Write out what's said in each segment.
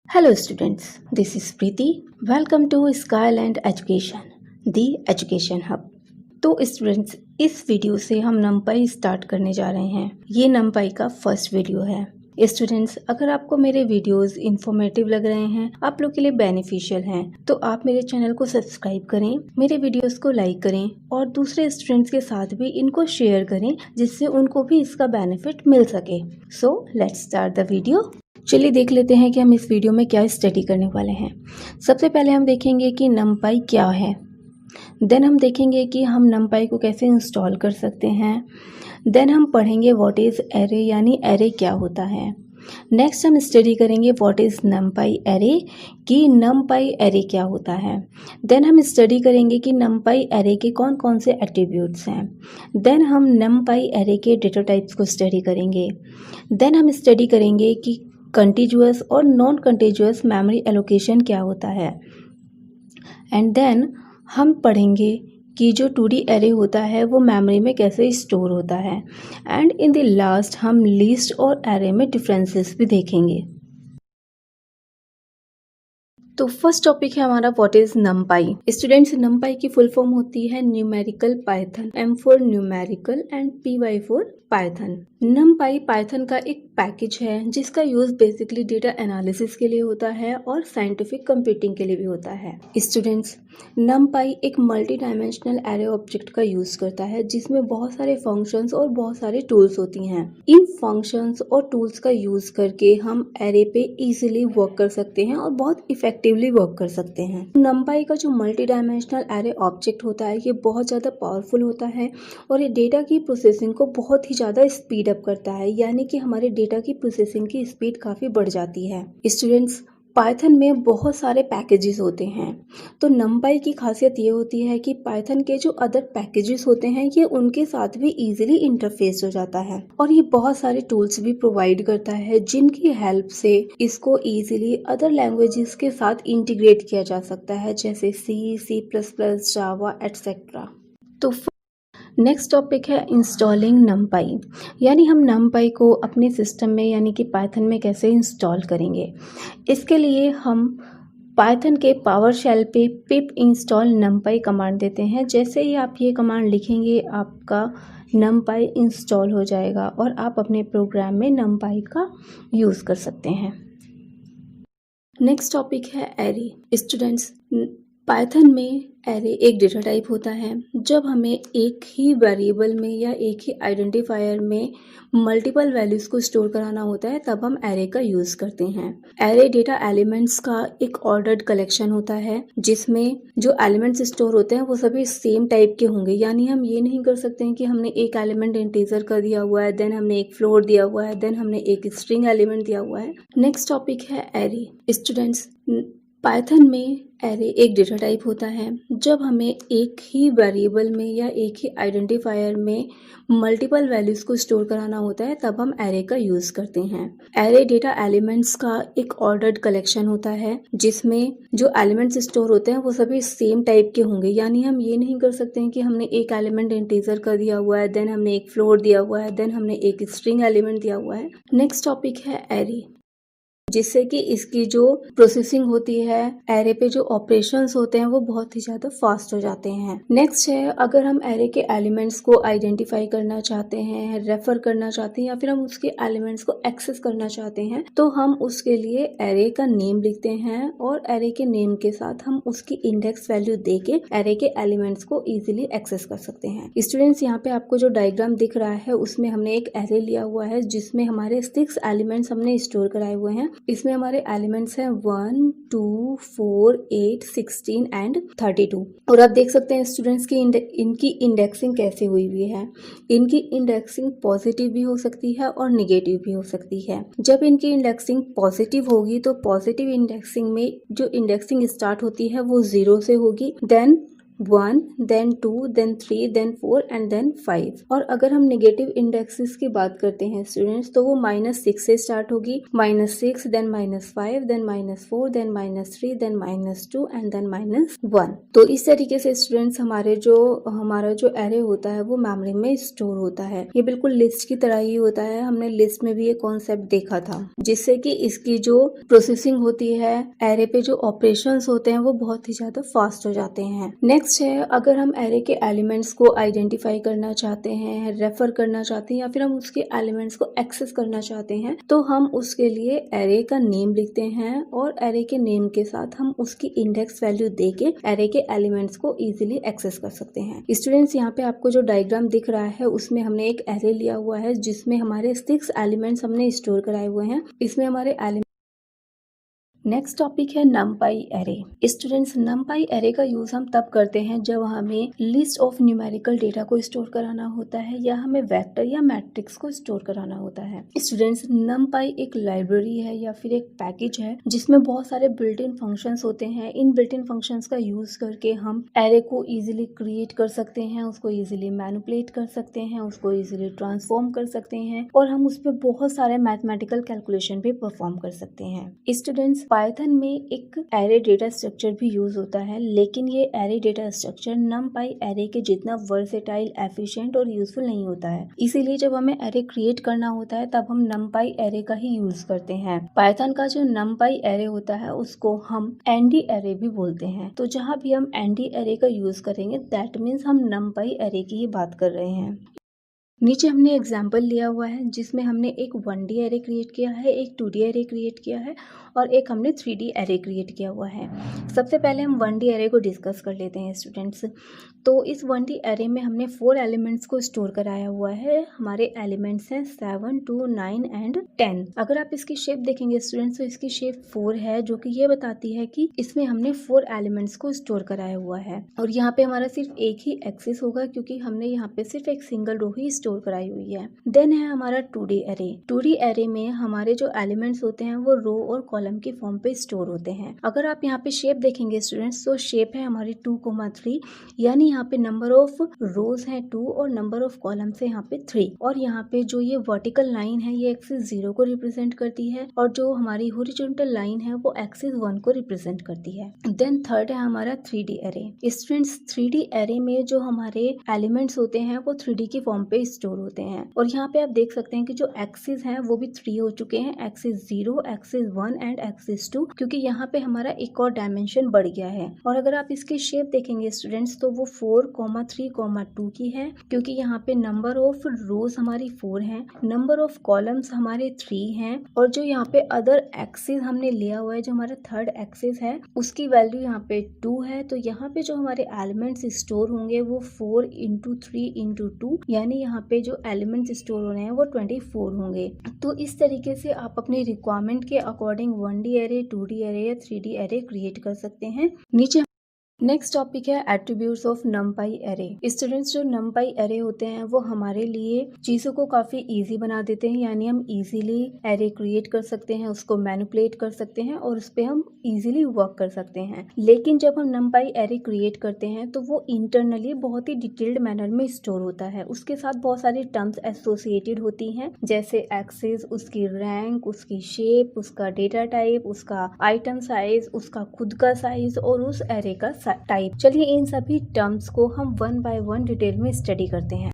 Hello students, this is Preeti. Welcome to Skyland Education, the Education Hub. तो students, इस video से हम नंपाई start करने जा रहे हैं। ये नंपाई का फर्स्ट वीडियो है। स्टूडेंट्स, अगर आपको मेरे वीडियोस इंफॉर्मेटिव लग रहे हैं, आप लोग के लिए बेनिफिशियल हैं, तो आप मेरे चैनल को सब्सक्राइब करें, मेरे वीडियोस को लाइक करें और दूसरे स्टूडेंट्स के साथ भी इनको शेयर करें, जिससे उनको भी इसका बेनिफिट मिल सके। So let's start the video. चलिए देख लेते हैं कि हम इस वीडियो में क्या स्टडी करने वाले हैं। सबसे पहले हम देखेंगे कि नंपाई क्या है, देन हम देखेंगे कि हम नंपाई को कैसे इंस्टॉल कर सकते हैं, देन हम पढ़ेंगे व्हाट इज़ एरे, यानी एरे क्या होता है। नेक्स्ट हम स्टडी करेंगे व्हाट इज़ नंपाई एरे, कि नंपाई एरे क्या होता है। देन हम स्टडी करेंगे कि नंपाई एरे के कौन कौन से एट्रीब्यूट्स हैं। देन हम नंपाई एरे के डेटा टाइप्स को स्टडी करेंगे। देन हम स्टडी करेंगे कि कंटीजुअस और नॉन कंटीजुअस मेमोरी एलोकेशन क्या होता है। एंड देन हम पढ़ेंगे कि जो 2D एरे होता है वो मेमोरी में कैसे स्टोर होता है। एंड इन द लास्ट हम लिस्ट और एरे में डिफरेंसेस भी देखेंगे। तो फर्स्ट टॉपिक है हमारा व्हाट इज नंपाई। स्टूडेंट्स, नंपाई की फुल फॉर्म होती है numerical Python, M for numerical and PY for Python. नंपाई Python का एक पैकेज है जिसका यूज बेसिकली डेटा एनालिसिस के लिए होता है और साइंटिफिक कंप्यूटिंग के लिए भी होता है। स्टूडेंट्स, नंपाई एक मल्टी डायमेंशनल एरे ऑब्जेक्ट का यूज करता है जिसमें बहुत सारे फंक्शंस और बहुत सारे टूल्स होती हैं। इन फंक्शंस और टूल्स का यूज करके हम एरे पे इजीली वर्क कर सकते हैं और बहुत इफेक्टिवली वर्क कर सकते हैं। नंपाई का जो मल्टी डायमेंशनल एरे ऑब्जेक्ट होता है ये बहुत ज़्यादा पावरफुल होता है और ये डेटा की प्रोसेसिंग को बहुत ही ज़्यादा स्पीड अप करता है, यानी कि हमारे डेटा की प्रोसेसिंग की स्पीड काफ़ी बढ़ जाती है। स्टूडेंट्स, पाइथन में बहुत सारे पैकेजेस होते हैं, तो नंपाई की खासियत ये होती है कि पाइथन के जो अदर पैकेजेस होते हैं ये उनके साथ भी इजीली इंटरफेस हो जाता है और ये बहुत सारे टूल्स भी प्रोवाइड करता है जिनकी हेल्प से इसको इजीली अदर लैंग्वेजेस के साथ इंटीग्रेट किया जा सकता है, जैसे C++, जावा एटसेट्रा। तो नेक्स्ट टॉपिक है इंस्टॉलिंग नंपाई, यानी हम नंपाई को अपने सिस्टम में यानी कि पाइथन में कैसे इंस्टॉल करेंगे। इसके लिए हम पाइथन के पावर शेल पे पिप इंस्टॉल नंपाई कमांड देते हैं। जैसे ही आप ये कमांड लिखेंगे आपका नंपाई इंस्टॉल हो जाएगा और आप अपने प्रोग्राम में नंपाई का यूज़ कर सकते हैं। नेक्स्ट टॉपिक है एरे। स्टूडेंट्स, पाइथन में एरे एक डेटा टाइप होता है। जब हमें एक ही वेरिएबल में या एक ही आइडेंटिफायर में मल्टीपल वैल्यूज को स्टोर कराना होता है तब हम एरे का यूज करते हैं। एरे डेटा एलिमेंट्स का एक ऑर्डर्ड कलेक्शन होता है जिसमें जो एलिमेंट्स स्टोर होते हैं वो सभी सेम टाइप के होंगे, यानी हम ये नहीं कर सकते हैं कि हमने एक एलिमेंट इंटीजर का दिया हुआ है, देन हमने एक फ्लोट दिया हुआ है, देन हमने एक स्ट्रिंग एलिमेंट दिया हुआ है। नेक्स्ट टॉपिक है एरे। स्टूडेंट्स, पाइथन में एरे एक डेटा टाइप होता है। जब हमें एक ही वेरिएबल में या एक ही आइडेंटिफायर में मल्टीपल वैल्यूज को स्टोर कराना होता है तब हम एरे का यूज करते हैं। एरे डेटा एलिमेंट्स का एक ऑर्डर्ड कलेक्शन होता है जिसमें जो एलिमेंट्स स्टोर होते हैं वो सभी सेम टाइप के होंगे, यानी हम ये नहीं कर सकते हैं कि हमने एक एलिमेंट इंटीजर का दिया हुआ है, देन हमने एक फ्लोट दिया हुआ है, देन हमने एक स्ट्रिंग एलिमेंट दिया हुआ है। नेक्स्ट टॉपिक है एरे, जिससे कि इसकी जो प्रोसेसिंग होती है, एरे पे जो ऑपरेशंस होते हैं वो बहुत ही ज़्यादा फास्ट हो जाते हैं। नेक्स्ट है, अगर हम एरे के एलिमेंट्स को आइडेंटिफाई करना चाहते हैं, रेफर करना चाहते हैं या फिर हम उसके एलिमेंट्स को एक्सेस करना चाहते हैं तो हम उसके लिए एरे का नेम लिखते हैं और एरे के नेम के साथ हम उसकी इंडेक्स वैल्यू दे के एरे के एलिमेंट्स को इजीली एक्सेस कर सकते हैं। स्टूडेंट्स, यहाँ पे आपको जो डायग्राम दिख रहा है उसमें हमने एक एरे लिया हुआ है जिसमें हमारे 6 एलिमेंट्स हमने स्टोर कराए हुए हैं। इसमें हमारे एलिमेंट्स हैं 1, 2, 4, 8, 16 एंड 32। और आप देख सकते हैं स्टूडेंट्स की इनकी इंडेक्सिंग कैसे हुई हुई है। इनकी इंडेक्सिंग पॉजिटिव भी हो सकती है और निगेटिव भी हो सकती है। जब इनकी इंडेक्सिंग पॉजिटिव होगी तो पॉजिटिव इंडेक्सिंग में जो इंडेक्सिंग स्टार्ट होती है वो 0 से होगी, then 1, then 2, then 3, then 4 and then 5। और अगर हम नेगेटिव इंडेक्सेस की बात करते हैं स्टूडेंट्स, तो वो -6 से स्टार्ट होगी, -6, then -5, then -4, then -3, then -2 and then -1। तो इस तरीके से स्टूडेंट्स हमारा जो एरे होता है वो मेमोरी में स्टोर होता है। ये बिल्कुल लिस्ट की तरह ही होता है। हमने लिस्ट में भी ये कॉन्सेप्ट देखा था, जिससे कि इसकी जो प्रोसेसिंग होती है, एरे पे जो ऑपरेशंस होते हैं वो बहुत ही ज्यादा फास्ट हो जाते हैं। नेक्स्ट है, अगर हम एरे के एलिमेंट्स को आइडेंटिफाई करना चाहते हैं, रेफर करना चाहते हैं, या फिर हम उसके एलिमेंट्स को एक्सेस करना चाहते हैं, तो हम उसके लिए एरे का नेम लिखते हैं और एरे के नेम के साथ हम उसकी इंडेक्स वैल्यू देके एरे के एलिमेंट्स को इजीली एक्सेस कर सकते हैं। स्टूडेंट्स, यहाँ पे आपको जो डायग्राम दिख रहा है उसमें हमने एक एरे लिया हुआ है जिसमें हमारे 6 एलिमेंट्स हमने स्टोर कराए हुए हैं। इसमें हमारे नेक्स्ट टॉपिक है नमपाई एरे। स्टूडेंट्स, नमपाई एरे का यूज हम तब करते हैं जब हमें लिस्ट ऑफ न्यूमेरिकल डेटा को स्टोर कराना होता है या हमें वेक्टर या मैट्रिक्स को स्टोर कराना होता है। स्टूडेंट्स, नमपाई एक लाइब्रेरी है या फिर एक पैकेज है जिसमें बहुत सारे बिल्ट इन फंक्शंस होते हैं। इन बिल्ट इन फंक्शंस का यूज करके हम एरे को इजीली क्रिएट कर सकते हैं, उसको इजीली मैनिपुलेट कर सकते हैं, उसको इजीली ट्रांसफॉर्म कर सकते हैं और हम उस पर बहुत सारे मैथमेटिकल कैलकुलेशन भी परफॉर्म कर सकते हैं। स्टूडेंट्स, पाइथन में एक एरे डेटा स्ट्रक्चर भी यूज होता है, लेकिन ये एरे डेटा स्ट्रक्चर नमपाई एरे के जितना वर्सेटाइल, एफिशिएंट और यूजफुल नहीं होता है। इसीलिए जब हमें एरे क्रिएट करना होता है तब हम नमपाई एरे का ही यूज करते हैं। पाइथन का जो नमपाई एरे होता है उसको हम एनडी एरे भी बोलते हैं। तो जहाँ भी हम एनडी एरे का यूज करेंगे दैट मीन्स हम नमपाई एरे की ही बात कर रहे हैं। नीचे हमने एग्जाम्पल लिया हुआ है जिसमें हमने एक 1D एरे क्रिएट किया है, एक 2D एरे क्रिएट किया है और एक हमने 3D एरे क्रिएट किया हुआ है। सबसे पहले हम 1D एरे को डिस्कस कर लेते हैं स्टूडेंट्स। तो इस 1D एरे में हमने 4 एलिमेंट्स को स्टोर कराया हुआ है। हमारे एलिमेंट्स हैं 7, 2, 9 एंड 10। अगर आप इसकी शेप देखेंगे स्टूडेंट्स तो इसकी शेप 4 है, जो कि ये बताती है कि इसमें हमने 4 एलिमेंट्स को स्टोर कराया हुआ है। और यहाँ पे हमारा सिर्फ एक ही एक्सिस होगा क्योंकि हमने यहाँ पे सिर्फ एक सिंगल रो ही स्टोर कराई हुई है। देन है हमारा 2D एरे। 2D एरे में हमारे जो एलिमेंट्स होते हैं वो रो और कॉलम के फॉर्म पे स्टोर होते हैं। अगर आप यहाँ पे शेप देखेंगे स्टूडेंट्स तो शेप है हमारी 2,3, यानी यहाँ पे नंबर ऑफ रोज है 2 और नंबर ऑफ कॉलम्स है यहाँ पे 3। और यहाँ पे जो ये वर्टिकल लाइन है ये एक्सिस 0 को रिप्रेजेंट करती है और जो हमारी हॉरिजॉन्टल लाइन है वो एक्सिस 1 को रिप्रेजेंट करती है। देन थर्ड है हमारा 3D array. Students, 3D array में जो हमारे एलिमेंट्स होते हैं वो 3D की फॉर्म पे स्टोर होते हैं और यहाँ पे आप देख सकते हैं कि जो एक्सिस हैं वो भी 3 हो चुके हैं, एक्सिस 0, एक्सिस 1 एंड एक्सिस 2, क्योंकि यहाँ पे हमारा एक और डायमेंशन बढ़ गया है। और अगर आप इसकी शेप देखेंगे स्टूडेंट्स तो वो 4,3,2 की है, क्योंकि यहाँ पे नंबर ऑफ रोज हमारी 4 है, नंबर ऑफ कॉलम्स हमारे 3 हैं और जो यहाँ पे अदर एक्सिस हमने लिया हुआ है, जो हमारा थर्ड एक्सिस है उसकी वैल्यू यहाँ पे 2 है। तो यहाँ पे जो हमारे एलिमेंट्स स्टोर होंगे वो 4 × 3 × 2, यानी यहाँ पे जो एलिमेंट्स स्टोर हो रहे हैं वो 24 होंगे। तो इस तरीके से आप अपनी रिक्वायरमेंट के according 1D array, 2D array या 3D एरे क्रिएट कर सकते हैं। नीचे नेक्स्ट टॉपिक है एट्रीब्यूट्स ऑफ नमपाई एरे। स्टूडेंट्स, जो नमपाई एरे होते हैं वो हमारे लिए चीज़ों को काफ़ी इजी बना देते हैं, यानी हम इजीली एरे क्रिएट कर सकते हैं, उसको मैनिपुलेट कर सकते हैं और उस पर हम इजीली वर्क कर सकते हैं। लेकिन जब हम नमपाई एरे क्रिएट करते हैं तो वो इंटरनली बहुत ही डिटेल्ड मैनर में स्टोर होता है। उसके साथ बहुत सारी टर्म्स एसोसिएटेड होती हैं, जैसे एक्सिस, उसकी रैंक, उसकी शेप, उसका डेटा टाइप, उसका आइटम साइज, उसका खुद का साइज और उस एरे का टाइप। चलिए इन सभी टर्म्स को हम 1 बाय 1 डिटेल में स्टडी करते हैं।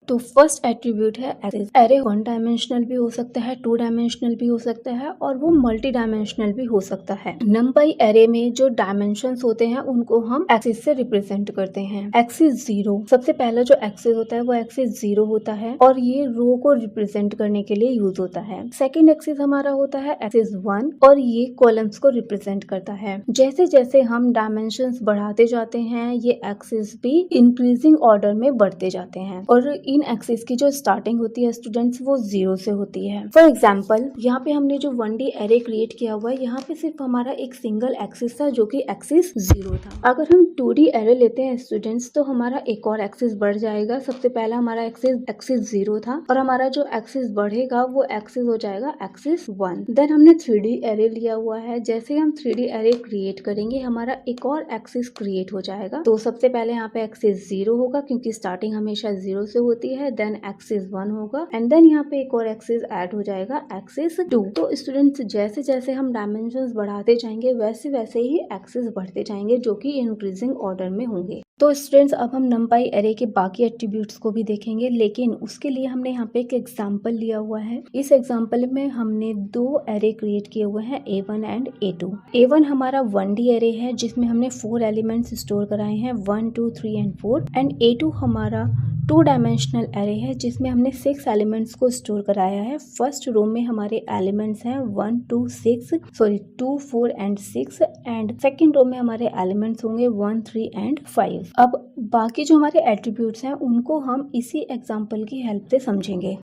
तो फर्स्ट एट्रीब्यूट है एक्सिस। एरे 1 डायमेंशनल भी हो सकता है, 2 डायमेंशनल भी हो सकता है और वो मल्टी डायमेंशनल भी हो सकता है। नमपाई एरे में जो डायमेंशंस होते हैं उनको हम एक्सिस से रिप्रेजेंट करते हैं। एक्सिस 0, सबसे पहला जो एक्सिस होता है वो एक्सिस 0 होता है और ये रो को रिप्रेजेंट करने के लिए यूज होता है। सेकेंड एक्सिस हमारा होता है एक्सिस 1 और ये कॉलम्स को रिप्रेजेंट करता है। जैसे जैसे हम डायमेंशंस बढ़ाते जाते हैं ये एक्सिस भी इंक्रीजिंग ऑर्डर में बढ़ते जाते हैं और इन मेन एक्सिस की जो स्टार्टिंग होती है स्टूडेंट्स वो 0 से होती है। फॉर एग्जाम्पल यहाँ पे हमने जो 1D एरे क्रिएट किया हुआ है, यहाँ पे सिर्फ हमारा एक सिंगल एक्सिस था जो कि एक्सिस 0 था। अगर हम 2D एरे लेते हैं स्टूडेंट्स तो हमारा एक और एक्सिस बढ़ जाएगा। सबसे पहला हमारा एक्सिस 0 था और हमारा जो एक्सिस बढ़ेगा वो एक्सिस हो जाएगा एक्सिस 1। देन हमने 3D एरे लिया हुआ है। जैसे हम 3D एरे क्रिएट करेंगे हमारा एक और एक्सिस क्रिएट हो जाएगा। तो सबसे पहले यहाँ पे एक्सिस 0 होगा क्योंकि स्टार्टिंग हमेशा 0 से होती है। देन एक्सिस 1 होगा एंड देन यहाँ पे एक और एक्सिस ऐड हो जाएगा एक्सिस 2। तो स्टूडेंट्स जैसे जैसे हम डायमेंशंस बढ़ाते जाएंगे वैसे वैसे ही एक्सिस बढ़ते जाएंगे जो कि इंक्रीजिंग ऑर्डर में होंगे। तो स्टूडेंट्स अब हम नंपाई एरे के बाकी एट्रीब्यूट्स को भी देखेंगे, लेकिन उसके लिए हमने यहाँ पे एक एग्जांपल लिया हुआ है। इस एग्जांपल में हमने 2 एरे क्रिएट किए हुए हैं A1 एंड A2। A1 हमारा 1D एरे है जिसमें हमने 4 एलिमेंट्स स्टोर कराए हैं 1, 2, 3 एंड 4 एंड A2 हमारा 2 डायमेंशनल एरे है जिसमें हमने 6 एलिमेंट्स को स्टोर कराया है। फर्स्ट रो में हमारे एलिमेंट्स हैं 2, 4 एंड 6 एंड सेकंड रो में हमारे एलिमेंट्स होंगे 1, 3 एंड 5। अब बाकी जो हमारे एट्रीब्यूट्स हैं उनको हम इसी एग्जांपल की हेल्प से समझेंगे।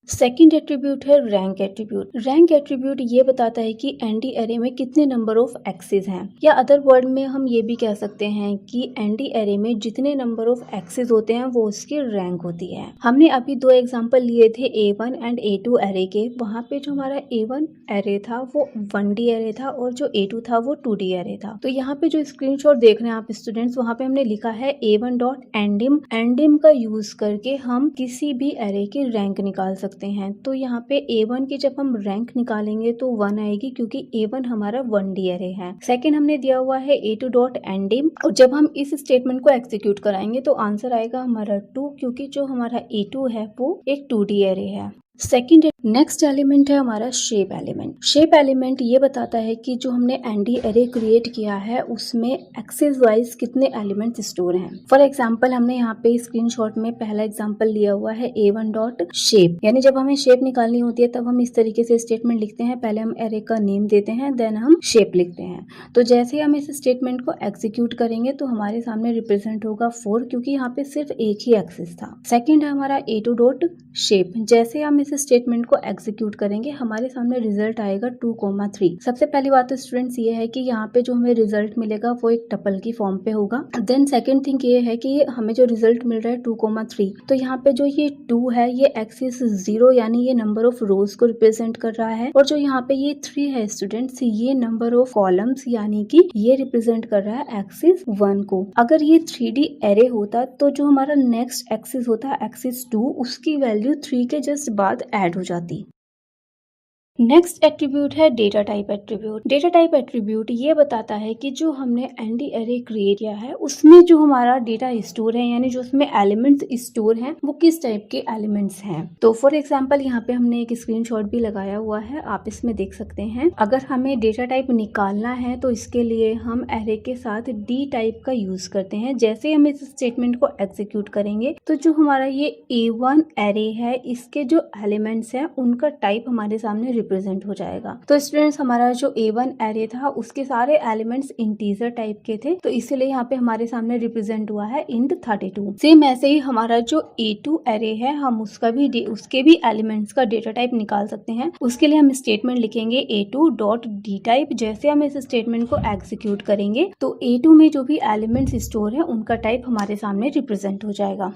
सेकेंड एट्रीब्यूट है रैंक एट्रीब्यूट। रैंक एट्रीब्यूट ये बताता है कि एनडी एरे में कितने नंबर ऑफ एक्सिस हैं, या अदर वर्ड में हम ये भी कह सकते हैं कि एनडी एरे में जितने नंबर ऑफ एक्सिस होते हैं वो उसकी रैंक होती है। हमने अभी 2 एग्जांपल लिए थे A1 एंड A2 एरे के। वहाँ पे जो हमारा A1 एरे था वो 1D एरे था और जो A2 था वो 2D एरे था। तो यहाँ पे जो स्क्रीनशॉट देख रहे हैं आप स्टूडेंट्स, वहाँ पे हमने लिखा है A1.endim। एंडिम का यूज करके हम किसी भी एरे की रैंक निकाल सकते हैं। तो यहाँ पे A1 की जब हम रैंक निकालेंगे तो 1 आएगी क्योंकि A1 हमारा 1D एरे है। सेकंड हमने दिया हुआ है A2.endim और जब हम इस स्टेटमेंट को एग्जीक्यूट कराएंगे तो आंसर आएगा हमारा 2 क्योंकि जो हमारा A2 है वो एक 2D एरे है। सेकेंड नेक्स्ट एलिमेंट है हमारा शेप एलिमेंट। शेप एलिमेंट ये बताता है कि जो हमने एनडी एरे क्रिएट किया है उसमें एक्सिस वाइज कितने एलिमेंट स्टोर हैं। फॉर एग्जांपल हमने यहाँ पे स्क्रीनशॉट में पहला एग्जांपल लिया हुआ है A1 डॉट शेप, यानी जब हमें शेप निकालनी होती है तब हम इस तरीके से स्टेटमेंट लिखते हैं। पहले हम एरे का नेम देते हैं देन हम शेप लिखते हैं। तो जैसे हम इस स्टेटमेंट को एग्जीक्यूट करेंगे तो हमारे सामने रिप्रेजेंट होगा 4 क्योंकि यहाँ पे सिर्फ एक ही एक्सिस था। सेकेंड है हमारा A2 डॉट शेप। जैसे हम इस स्टेटमेंट को एग्जीक्यूट करेंगे हमारे सामने रिजल्ट आएगा 2,3। सबसे पहली बात तो स्टूडेंट्स ये है कि यहाँ पे जो हमें रिजल्ट मिलेगा वो एक टपल की फॉर्म पे होगा। देन सेकंड थिंग ये है कि हमें जो रिजल्ट मिल रहा है 2,3, तो यहाँ पे जो ये 2 है ये एक्सिस 0 यानी ये नंबर ऑफ रोज को रिप्रेजेंट कर रहा है, और जो यहाँ पे ये 3 है स्टूडेंट्स ये नंबर ऑफ कॉलम्स यानी कि ये रिप्रेजेंट कर रहा है एक्सिस 1 को। अगर ये 3D एरे होता तो जो हमारा नेक्स्ट एक्सिस होता एक्सिस 2 उसकी वैल्यू 3 के जस्ट बाद ऐड हो जाती। नेक्स्ट एट्रीब्यूट है data type attribute. Data type attribute ये बताता है कि जो हमने एनडी एरे क्रिएट किया है उसमें जो हमारा डेटा स्टोर है यानी जो उसमें एलिमेंट्स स्टोर हैं वो किस टाइप के एलिमेंट्स हैं। तो फॉर एग्जांपल यहाँ पे हमने एक स्क्रीनशॉट भी लगाया हुआ है, आप इसमें देख सकते हैं। अगर हमें डेटा टाइप निकालना है तो इसके लिए हम एरे के साथ डी टाइप का यूज करते हैं। जैसे हम इस स्टेटमेंट को एग्जीक्यूट करेंगे तो जो हमारा ये A1 एरे है इसके जो एलिमेंट्स हैं उनका टाइप हमारे सामने रिप्रेजेंट हो जाएगा। तो स्टूडेंट्स हमारा जो A1 एरे था उसके सारे एलिमेंट्स इंटीजर टाइप के थे, तो इसलिए यहाँ पे हमारे सामने रिप्रेजेंट हुआ है int 32। सेम ऐसे ही हमारा जो A2 एरे है हम उसके भी एलिमेंट्स का डेटा टाइप निकाल सकते हैं। उसके लिए हम स्टेटमेंट लिखेंगे A2 डॉट डी टाइप। जैसे हम इस स्टेटमेंट को एग्जीक्यूट करेंगे तो A2 में जो भी एलिमेंट्स स्टोर है उनका टाइप हमारे सामने रिप्रेजेंट हो जाएगा।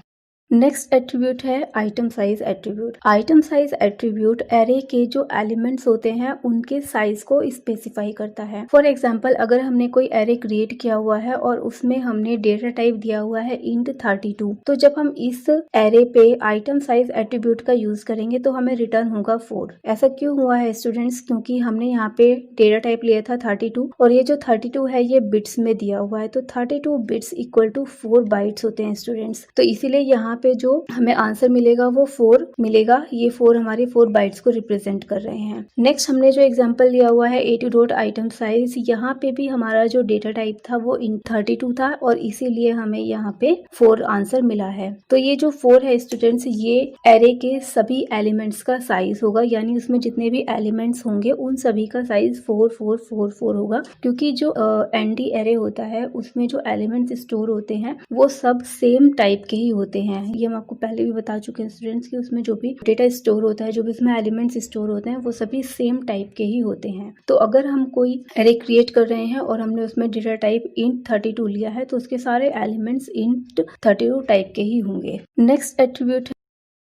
नेक्स्ट एट्रीब्यूट है item size attribute. Item size attribute array के जो एलिमेंट्स होते हैं उनके साइज को स्पेसिफाई करता है। फॉर एग्जांपल अगर हमने कोई एरे क्रिएट किया हुआ है और उसमें हमने डेटा टाइप दिया हुआ है int 32, तो जब हम इस एरे पे आइटम साइज एट्रीब्यूट का यूज करेंगे तो हमें रिटर्न होगा 4। ऐसा क्यों हुआ है स्टूडेंट्स, क्योंकि हमने यहाँ पे डेटा टाइप लिया था 32 और ये जो 32 है ये बिट्स में दिया हुआ है, तो 32 बिट्स इक्वल टू 4 बाइट्स होते हैं स्टूडेंट्स। तो इसीलिए यहाँ पे जो हमें आंसर मिलेगा वो 4 मिलेगा। ये 4 हमारे 4 बाइट्स को रिप्रेजेंट कर रहे हैं। नेक्स्ट हमने जो एग्जांपल लिया हुआ है A2 डॉट आइटम साइज, यहाँ पे भी हमारा जो डेटा टाइप था वो int 32 था और इसीलिए हमें यहाँ पे 4 आंसर मिला है। तो ये जो 4 है स्टूडेंट्स ये एरे के सभी एलिमेंट्स का साइज होगा, यानी उसमें जितने भी एलिमेंट्स होंगे उन सभी का साइज 4 4 4 4 होगा, क्योंकि जो एनडी एरे होता है उसमें जो एलिमेंट्स स्टोर होते हैं वो सब सेम टाइप के ही होते हैं, हैं। ये हम आपको पहले भी बता चुके हैं स्टूडेंट्स कि उसमें जो भी डेटा स्टोर होता है, जो भी इसमें एलिमेंट्स स्टोर होते हैं, वो सभी सेम टाइप के ही होते हैं। तो अगर हम कोई एरे क्रिएट कर रहे हैं और हमने उसमें डेटा टाइप int 32 लिया है तो उसके सारे एलिमेंट्स int 32 टाइप के ही होंगे।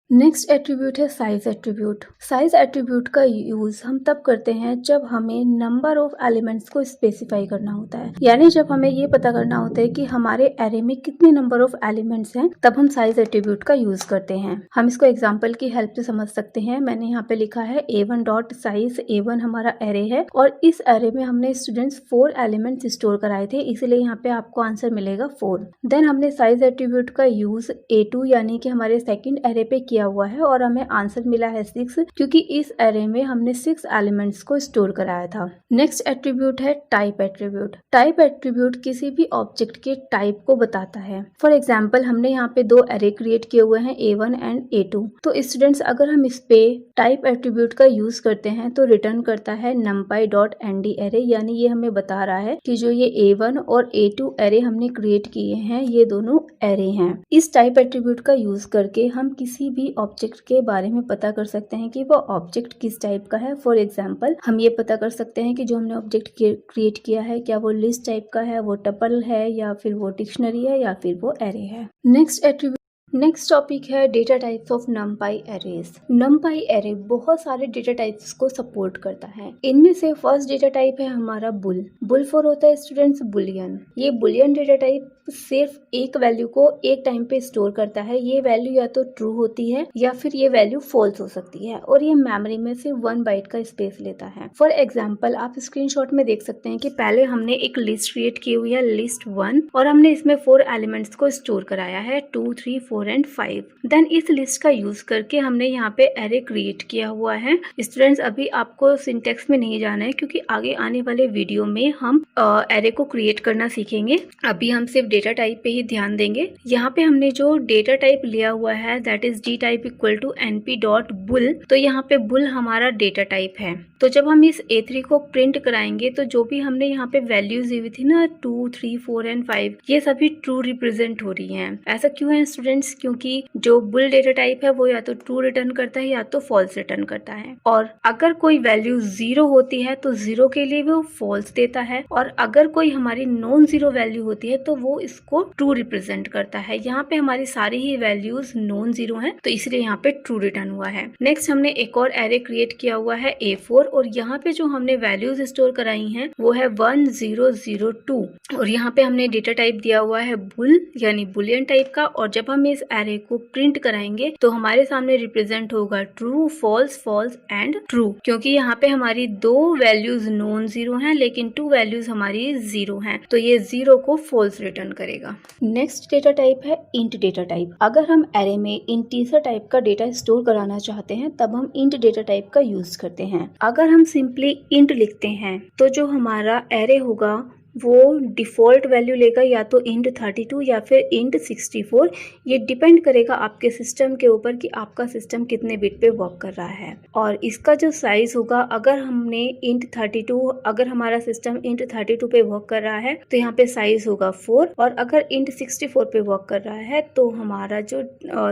नेक्स्ट एट्रीब्यूट है साइज एट्रीब्यूट। साइज एट्रीब्यूट का यूज हम तब करते हैं जब हमें नंबर ऑफ एलिमेंट्स को स्पेसिफाई करना होता है, यानी जब हमें ये पता करना होता है कि हमारे एरे में कितने नंबर ऑफ एलिमेंट्स हैं, तब हम साइज एट्रीब्यूट का यूज करते हैं। हम इसको एग्जांपल की हेल्प से समझ सकते हैं। मैंने यहाँ पे लिखा है a1 डॉट साइज a1 हमारा एरे है और इस एरे में हमने स्टूडेंट्स 4 एलिमेंट्स स्टोर कराए थे, इसलिए यहाँ पे आपको आंसर मिलेगा 4। देन हमने साइज एट्रीब्यूट का यूज a2 यानी कि हमारे सेकंड एरे पे किया हुआ है और हमें आंसर मिला है 6, क्योंकि इस एरे में हमने 6 एलिमेंट्स को स्टोर कराया था। नेक्स्ट एट्रीब्यूट है टाइप एट्रीब्यूट। टाइप एट्रीब्यूट किसी भी ऑब्जेक्ट के टाइप को बताता है। फॉर एग्जांपल हमने यहाँ पे 2 एरे क्रिएट किए हुए हैं a1 एंड a2। तो स्टूडेंट्स अगर हम इस पे टाइप एट्रीब्यूट का यूज करते हैं तो रिटर्न करता है numpy डॉट nd एरे, यानी ये हमें बता रहा है कि जो ये a1 और a2 एरे हमने क्रिएट किए हैं ये दोनों एरे हैं। इस टाइप एट्रीब्यूट का यूज करके हम किसी भी ऑब्जेक्ट के बारे में पता कर सकते हैं कि वो ऑब्जेक्ट किस टाइप का है। फॉर एग्जांपल हम ये पता कर सकते हैं कि जो हमने ऑब्जेक्ट क्रिएट किया है क्या वो लिस्ट टाइप का है, वो टपल है, या फिर वो डिक्शनरी है, या फिर वो एरे है। नेक्स्ट टॉपिक है data types of numpy arrays. numpy array बहुत सारे डेटा टाइप्स को सपोर्ट करता है। इनमें से फर्स्ट डेटा टाइप है हमारा बुल फॉर होता है स्टूडेंट्स बुलियन। ये बुलियन डेटा टाइप सिर्फ एक वैल्यू को एक टाइम पे स्टोर करता है। ये वैल्यू या तो ट्रू होती है या फिर ये वैल्यू फॉल्स हो सकती है और ये मेमोरी में सिर्फ 1 बाइट का स्पेस लेता है। फॉर एग्जाम्पल आप स्क्रीनशॉट में देख सकते हैं कि पहले हमने एक लिस्ट क्रिएट की हुई है लिस्ट 1 और हमने इसमें 4 एलिमेंट्स को स्टोर कराया है 2, 3, 4 एंड 5। देन इस लिस्ट का यूज करके हमने यहाँ पे एरे क्रिएट किया हुआ है। स्टूडेंट्स अभी आपको सिंटेक्स में नहीं जाना है क्योंकि आगे आने वाले वीडियो में हम एरे को क्रिएट करना सीखेंगे। अभी हम सिर्फ डेटा टाइप पे ही ध्यान देंगे। यहाँ पे हमने जो डेटा टाइप लिया हुआ है that is D type equal to np dot bool. तो यहाँ पे बुल हमारा डेटा टाइप है। तो जब हम इस a3 को प्रिंट कराएंगे तो जो भी हमने यहाँ पे वैल्यूज दी हुई थी ना 2, 3, 4 एंड 5 ये सभी ट्रू रिप्रेजेंट हो रही हैं। ऐसा क्यों है स्टूडेंट्स? क्योंकि जो बुल डेटा टाइप है वो या तो ट्रू रिटर्न करता है या तो फॉल्स रिटर्न करता है। और अगर कोई वैल्यू 0 होती है तो 0 के लिए वो फॉल्स देता है और अगर कोई हमारी नॉन 0 वैल्यू होती है तो वो इसको ट्रू रिप्रेजेंट करता है। यहाँ पे हमारी सारी ही वैल्यूज नॉन 0 हैं तो इसलिए यहाँ पे ट्रू रिटर्न हुआ है। नेक्स्ट हमने एक और एरे क्रिएट किया हुआ है A4 और यहाँ पे जो हमने वैल्यूज स्टोर कराई हैं वो है 1002 और यहाँ पे हमने डेटा टाइप दिया हुआ है बुल यानी बुलियन टाइप का। और जब हम इस एरे को प्रिंट कराएंगे तो हमारे सामने रिप्रेजेंट होगा true, false, false and true, क्योंकि यहाँ पे हमारी 2 वैल्यूज नॉन 0 हैं लेकिन 2 वैल्यूज हमारी 0 हैं तो ये 0 को फॉल्स रिटर्न करेगा। नेक्स्ट डेटा टाइप है इंट डेटा टाइप। अगर हम एरे में इंटीजर टाइप का डेटा स्टोर कराना चाहते हैं तब हम इंट डेटा टाइप का यूज करते हैं। अगर हम सिंपली इंट लिखते हैं तो जो हमारा एरे होगा वो डिफ़ॉल्ट वैल्यू लेगा या तो int 32 या फिर int 64। ये डिपेंड करेगा आपके सिस्टम के ऊपर कि आपका सिस्टम कितने बिट पे वर्क कर रहा है। और इसका जो साइज होगा अगर हमने int 32 अगर हमारा सिस्टम int 32 पे वर्क कर रहा है तो यहाँ पे साइज होगा 4 और अगर int 64 पे वर्क कर रहा है तो हमारा जो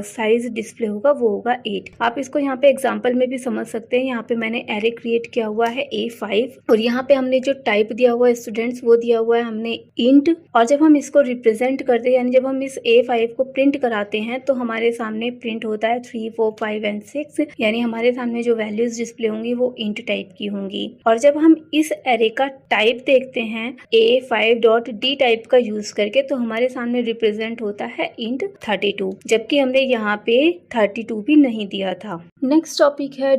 साइज डिस्प्ले होगा वो होगा 8। आप इसको यहाँ पे एग्जाम्पल में भी समझ सकते हैं। यहाँ पे मैंने एरे क्रिएट किया हुआ है A5 और यहाँ पे हमने जो टाइप दिया हुआ है स्टूडेंट्स वो दिया हुआ है हमने इंट। और जब हम इसको रिप्रेजेंट करते हैं यानी जब हम इस A5 को प्रिंट कराते हैं तो हमारे सामने प्रिंट होता है 3, 4, 5 एंड 6 यानी हमारे सामने जो वैल्यूज डिस्प्ले होंगी वो इंट टाइप की होंगी। और जब हम इस एरे का टाइप देखते हैं A5 डॉट डी टाइप का यूज करके तो हमारे सामने रिप्रेजेंट होता है इंट 32, जबकि हमने यहाँ पे 32 भी नहीं दिया था। नेक्स्ट टॉपिक है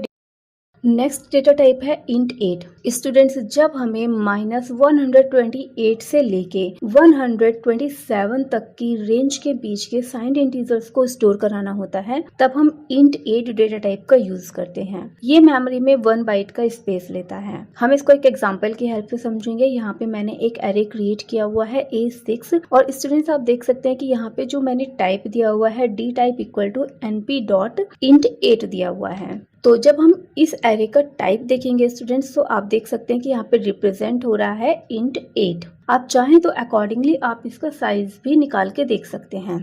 नेक्स्ट डेटा टाइप है int 8। स्टूडेंट्स जब हमें -128 से लेके 127 तक की रेंज के बीच के साइंड इंटीजर्स को स्टोर कराना होता है तब हम int 8 डेटा टाइप का यूज करते हैं। ये मेमोरी में 1 बाइट का स्पेस लेता है। हम इसको एक एग्जांपल की हेल्प से समझेंगे। यहाँ पे मैंने एक एरे क्रिएट किया हुआ है A6 और स्टूडेंट्स आप देख सकते हैं कि यहाँ पे जो मैंने टाइप दिया हुआ है d type equal to np dot int 8 दिया हुआ है। तो जब हम इस एरे का टाइप देखेंगे स्टूडेंट्स तो आप देख सकते हैं कि यहाँ पे रिप्रेजेंट हो रहा है int 8। आप चाहें तो अकॉर्डिंगली आप इसका साइज भी निकाल के देख सकते हैं।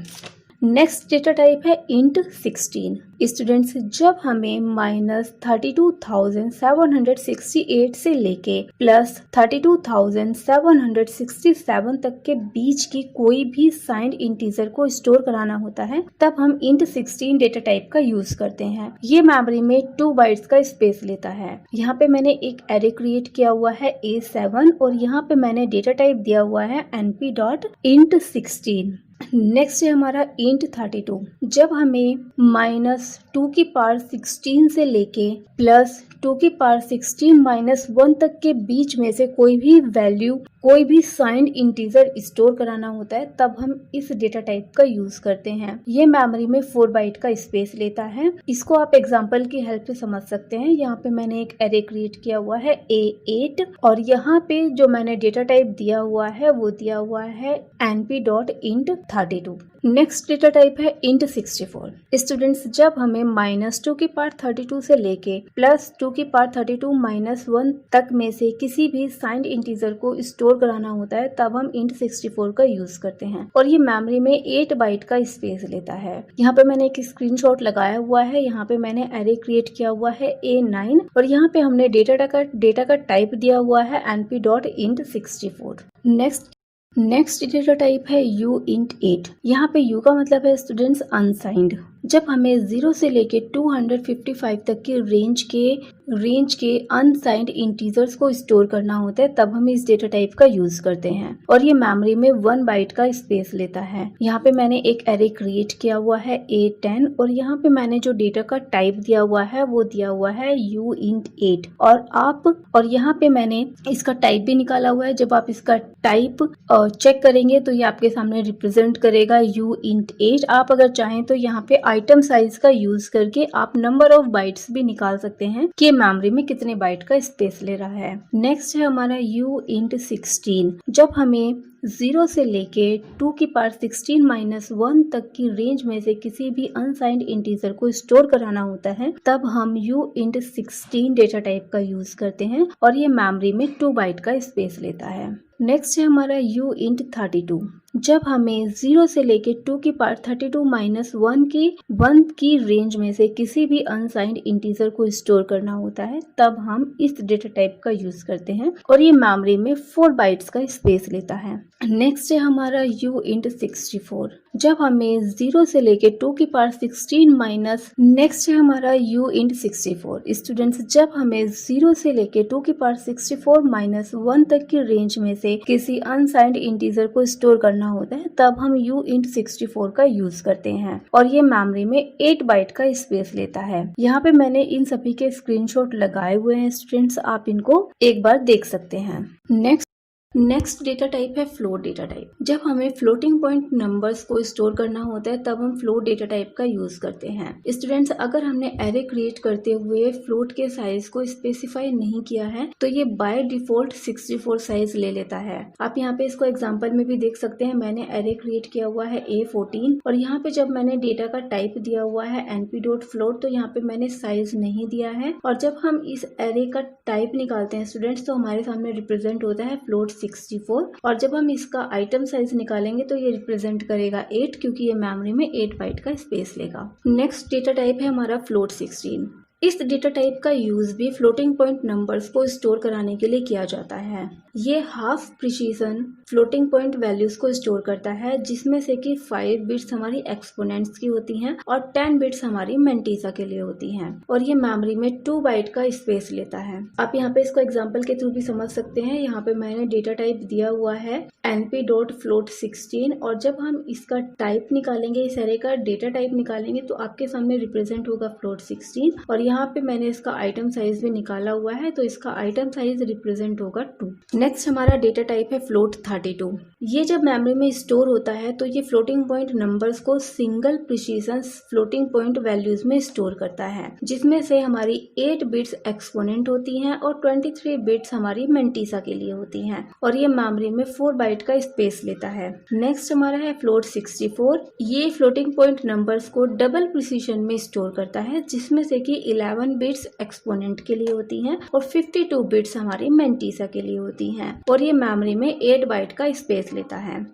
नेक्स्ट डेटा टाइप है इंट 16। स्टूडेंट्स, जब हमें -32,768 से लेके प्लस 32,767 तक के बीच की कोई भी साइंड इंटीजर को स्टोर कराना होता है, तब हम इंट 16 डेटा टाइप का यूज करते हैं। ये मेमोरी में 2 बाइट्स का स्पेस लेता है। यहाँ पे मैंने एक एरे क्रिएट किया हुआ है A7 और यहाँ पे मैंने डेटा टाइप दिया हुआ है np.int16। नेक्स्ट है हमारा इंट 32। जब हमें -2⁻16 से लेके प्लस 2⁻16 - 1 तक के बीच में से कोई भी वैल्यू, कोई भी साइंड इंटीजर स्टोर कराना होता है, तब हम इस डेटा टाइप का यूज करते हैं। ये मेमोरी में 4 बाइट का स्पेस लेता है। इसको आप एग्जांपल की हेल्प से समझ सकते हैं। यहाँ पे मैंने एक एरे क्रिएट किया हुआ है A8 और यहाँ पे जो मैंने डेटा टाइप दिया हुआ है वो दिया हुआ है np.int32। नेक्स्ट डेटा टाइप है इंट 64। स्टूडेंट्स, जब हमें -2⁻32 से लेके प्लस 2⁻32 - 1 तक में से किसी भी साइंड इंटीजर को स्टोर कराना होता है, तब हम इंट 64 का यूज करते हैं और ये मेमोरी में 8 बाइट का स्पेस लेता है। यहाँ पे मैंने एक स्क्रीनशॉट लगाया हुआ है। यहाँ पे मैंने एरे क्रिएट किया हुआ है A9 और यहाँ पे हमने डेटा का टाइप दिया हुआ है np.int64। नेक्स्ट डेटा टाइप है uint8। यहाँ पे u का मतलब है स्टूडेंट्स अनसाइंड। जब हमें 0 से लेके 255 तक की रेंज के अनसाइंड इंटीजर्स को स्टोर करना होता है, तब हम इस डेटा टाइप का यूज करते हैं और ये मेमोरी में 1 बाइट का स्पेस लेता है। यहाँ पे मैंने एक एरे क्रिएट किया हुआ है A10 और यहाँ पे मैंने जो डेटा का टाइप दिया हुआ है वो दिया हुआ है uint8 और यहाँ पे मैंने इसका टाइप भी निकाला हुआ है। जब आप इसका टाइप चेक करेंगे तो ये आपके सामने रिप्रेजेंट करेगा uint8। आप अगर चाहें तो यहाँ पे आइटम साइज का यूज करके आप नंबर ऑफ बाइट्स भी निकाल सकते हैं कि मेमोरी में कितने बाइट का स्पेस ले रहा है। नेक्स्ट है हमारा uint16। जब हमें 0 से लेके 2⁻16 - 1 तक की रेंज में से किसी भी अनसाइंड इंटीजर को स्टोर कराना होता है, तब हम uint16 डेटा टाइप का यूज करते हैं और ये मेमोरी में 2 बाइट का स्पेस लेता है। नेक्स्ट है हमारा uint32। जब हमें 0 से लेके 2⁻32 - 1 की रेंज में से किसी भी अनसाइंड इंटीजर को स्टोर करना होता है, तब हम इस डेटा टाइप का यूज करते हैं और ये मेमोरी में 4 बाइट्स का स्पेस लेता है। नेक्स्ट है हमारा uint64। जब हमें 0 से लेके 2⁻16 नेक्स्ट है हमारा uint64। स्टूडेंट्स, जब हमें 0 से लेके 2⁻64 - 1 तक की रेंज में से किसी अनसाइंड इंटीजर को स्टोर करना होता है, तब हम uint64 का यूज करते हैं और ये मेमोरी में 8 बाइट का स्पेस लेता है। यहाँ पे मैंने इन सभी के स्क्रीनशॉट लगाए हुए हैं स्टूडेंट्स, आप इनको एक बार देख सकते हैं। नेक्स्ट डेटा टाइप है फ्लोट डेटा टाइप। जब हमें फ्लोटिंग पॉइंट नंबर्स को स्टोर करना होता है, तब हम फ्लोट डेटा टाइप का यूज करते हैं। स्टूडेंट्स, अगर हमने एरे क्रिएट करते हुए फ्लोट के साइज को स्पेसिफाई नहीं किया है, तो ये बाय डिफॉल्ट 64 साइज ले लेता है। आप यहाँ पे इसको एग्जांपल में भी देख सकते हैं। मैंने एरे क्रिएट किया हुआ है A14 और यहाँ पे जब मैंने डेटा का टाइप दिया हुआ है np.float, तो यहाँ पे मैंने साइज नहीं दिया है और जब हम इस एरे का टाइप निकालते हैं स्टूडेंट्स, तो हमारे सामने रिप्रेजेंट होता है फ्लोट 64 और जब हम इसका आइटम साइज निकालेंगे तो ये रिप्रेजेंट करेगा 8, क्योंकि ये मेमोरी में 8 बाइट का स्पेस लेगा। नेक्स्ट डेटा टाइप है हमारा फ्लोट 16। इस डेटा टाइप का यूज भी फ्लोटिंग पॉइंट नंबर्स को स्टोर कराने के लिए किया जाता है। ये half precision floating point values को स्टोर करता है, जिसमें से कि 5 बिट्स हमारी एक्सपोनेंट्स की होती हैं और 10 बिट्स हमारी मेंटीसा के लिए होती हैं और ये मेमोरी में 2 बाइट का स्पेस लेता है। आप यहाँ पे इसको एग्जांपल के थ्रू भी समझ सकते हैं। यहाँ पे मैंने डेटा टाइप दिया हुआ है np.float16 और जब हम इसका टाइप निकालेंगे, इस एरे का डेटा टाइप निकालेंगे, तो आपके सामने रिप्रेजेंट होगा फ्लोट 16 और यहाँ पे मैंने इसका आइटम साइज भी निकाला हुआ है, तो इसका आइटम साइज रिप्रेजेंट होगा 2। नेक्स्ट हमारा डेटा टाइप है फ्लोट 32। ये जब मेमोरी में स्टोर होता है तो ये फ्लोटिंग पॉइंट नंबर्स को single precision floating point values में स्टोर करता है, जिसमें से हमारी 8 बिट्स एक्सपोनेंट होती हैं और 23 बिट्स हमारी मेंटीसा के लिए होती हैं और ये मेमोरी में 4 बाइट का स्पेस लेता है। नेक्स्ट हमारा है फ्लोट 64। ये फ्लोटिंग पॉइंट नंबर्स को डबल प्रिसीजन में स्टोर करता है, जिसमें से कि 11 बिट्स एक्सपोनेंट के लिए होती हैं और 52 बिट्स हमारी मेंटीसा के लिए होती हैं और ये मेमोरी में 8 बाइट का स्पेस लेता है।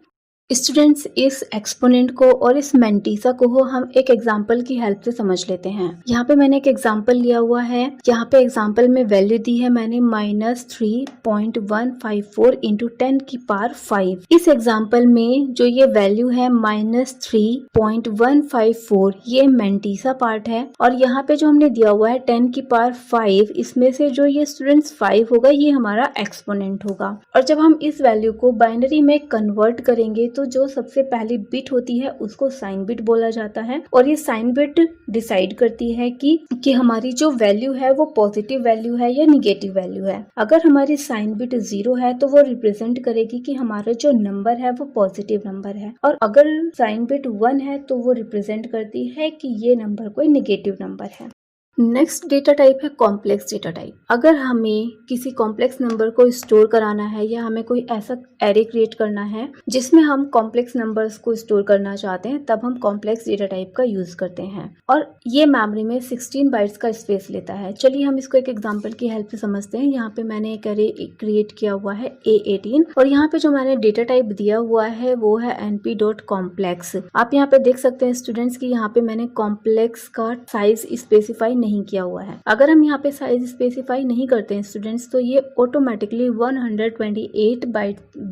स्टूडेंट्स, इस एक्सपोनेंट को और इस मेंटीसा को हम एक एग्जांपल की हेल्प से समझ लेते हैं। यहाँ पे मैंने एक एग्जांपल लिया हुआ है। यहाँ पे एग्जांपल में वैल्यू दी है मैंने -3.154 इंटू 10 की पावर 5। इस एग्जांपल में जो ये वैल्यू है -3.154, ये मेंटीसा पार्ट है। और यहाँ पे जो हमने दिया हुआ है 10 की पावर 5, इसमें से जो ये स्टूडेंट्स 5 होगा ये हमारा एक्सपोनेंट होगा। और जब हम इस वैल्यू को बाइनरी में कन्वर्ट करेंगे तो जो सबसे पहली बिट होती है उसको साइन बिट बोला जाता है। और ये साइन बिट डिसाइड करती है कि हमारी जो वैल्यू है वो पॉजिटिव वैल्यू है या निगेटिव वैल्यू है। अगर हमारी साइन बिट 0 है तो वो रिप्रेजेंट करेगी कि हमारा जो नंबर है वो पॉजिटिव नंबर है। और अगर साइन बिट 1 है तो वो रिप्रेजेंट करती है कि ये नंबर कोई निगेटिव नंबर है। नेक्स्ट डेटा टाइप है कॉम्प्लेक्स डेटा टाइप। अगर हमें किसी कॉम्प्लेक्स नंबर को स्टोर कराना है या हमें कोई ऐसा एरे क्रिएट करना है जिसमें हम कॉम्प्लेक्स नंबर्स को स्टोर करना चाहते हैं, तब हम कॉम्प्लेक्स डेटा टाइप का यूज करते हैं। और ये मेमोरी में 16 बाइट्स का स्पेस लेता है। चलिए हम इसको एक एग्जांपल की हेल्प से समझते हैं। यहाँ पे मैंने एक एरे क्रिएट किया हुआ है A18 और यहाँ पे जो मैंने डेटा टाइप दिया हुआ है वो है np.complex। आप यहाँ पे देख सकते हैं स्टूडेंट्स की यहाँ पे मैंने कॉम्प्लेक्स का साइज स्पेसिफाई नहीं किया हुआ है। अगर हम यहाँ पे साइज स्पेसिफाई नहीं करते हैं स्टूडेंट्स तो ये ऑटोमेटिकली 128